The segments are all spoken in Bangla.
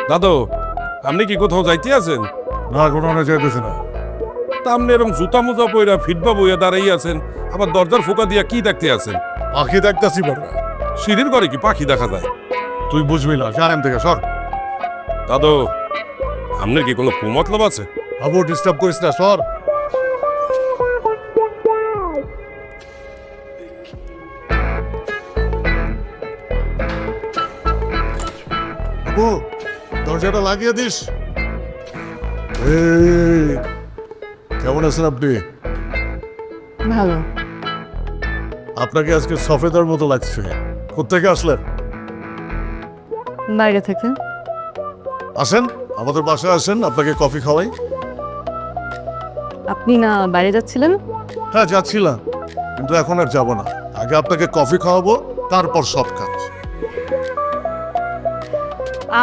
দাদু, আপনি কি কোথাও যাইতে আছেন? না, কোনো যাইতেছে না। তা আপনি এরকম জুতা মোজা পইরা ফিটবা বইয়া দাঁড়াই আছেন, আবার দরজার ফোকা দিয়া কি দেখতে আছেন? পাখি দেখতেছি বেটা। সিঁড়ির ঘরে কি পাখি দেখা যায়? তুই বুঝবি না, জানেন থেকে সর। দাদু, আপনার কি কোনো কুমতলব আছে? আবু ডিস্টার্ব করিস না, সর। আবু, দরজাটা লাগিয়ে দিস। এই, কেমন আছেন আপনি? ভালো। আপনাকে আজকে সফেদার মতো লাগছে। কোত্থেকে আসলেন? বাইরে থেকে। আসেন, আমাদের বাসায় আসেন, আপনাকে কফি খাওয়াই। আপনি না বাইরে যাচ্ছিলেন? হ্যাঁ, যাচ্ছিলাম, কিন্তু এখন আর যাব না। আগে আপনাকে কফি খাওয়াবো, তারপর সব কাজ।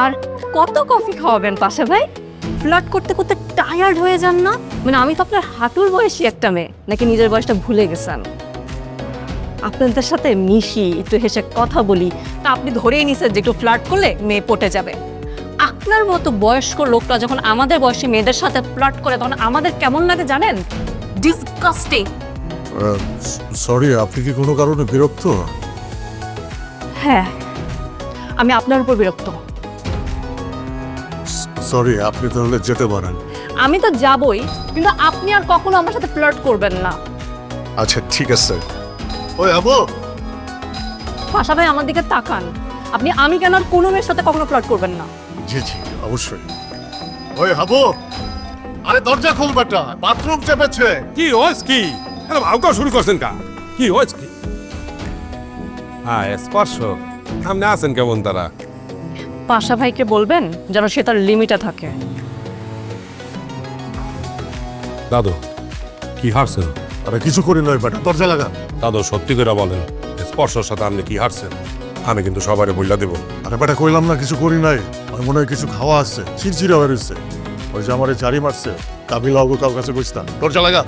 আর কত কফি খাওয়াবেন পাশা ভাই? ফ্লার্ট করতে করতে টায়ার্ড হয়ে যান না? মানে আমি তো আপনার হাঁটুর বয়সী একটা মেয়ে, নাকি নিজের বয়সটা ভুলে গেছেন? আপনাদের সাথে মিশি, একটু হেসে কথা বলি, তা আপনি ধরেই নিছেন যে একটু ফ্লার্ট করলে মেয়ে পটে যাবে। আপনার মতো বয়স্ক লোকরা যখন আমাদের বয়সী মেয়েদের সাথে ফ্লার্ট করে তখন আমাদের কেমন লাগে জানেন? ডিসগাস্টিং। সরি, আপনি কি কোনো কারণে বিরক্ত? হ্যাঁ, আমি আপনার উপর বিরক্ত। সরি, আপনি তাহলে যেতে পারেন। আমি তো যাবই, কিন্তু আপনি আর কখনো আমার সাথে ফ্লার্ট করবেন না। আচ্ছা, ঠিক আছে। ওই আবু, পাশা ভাই আমার দিকে তাকান। আমি কেন আর কোনো মেয়ের সাথে কখনো ফ্লার্ট করবেন না। জি জি, অবশ্যই। ওই হাবু, আরে দরজা খুল বেটা, বাথরুম চেপেছে। কি হয়েছে কি? আউকা শুরু করছেন কা? কি হয়েছে কি? হ্যাঁ, স্পর্শ। আপনি আছেন কেমন তারা? পাশা ভাইকে বলবেন যেন সে তার লিমিটে থাকে। দাদু, কি হারছেন? আরে কিছু করি নয় বেটা, দরজা লাগা। দাদু, সত্যি করে বলেন, স্পর্শের সাথে আপনি কি হারছেন? আমি কিন্তু সবারে বইলা দেব। আরে বেটা, কইলাম না কিছু করি নাই। আমি মনে হয় কিছু খাওয়া আছে, চিরচিরা হয়ে রয়েছে। ওই যে আমার জারি মারছে, কাবিল আবু কার কাছে কইস না। দরজা লাগা।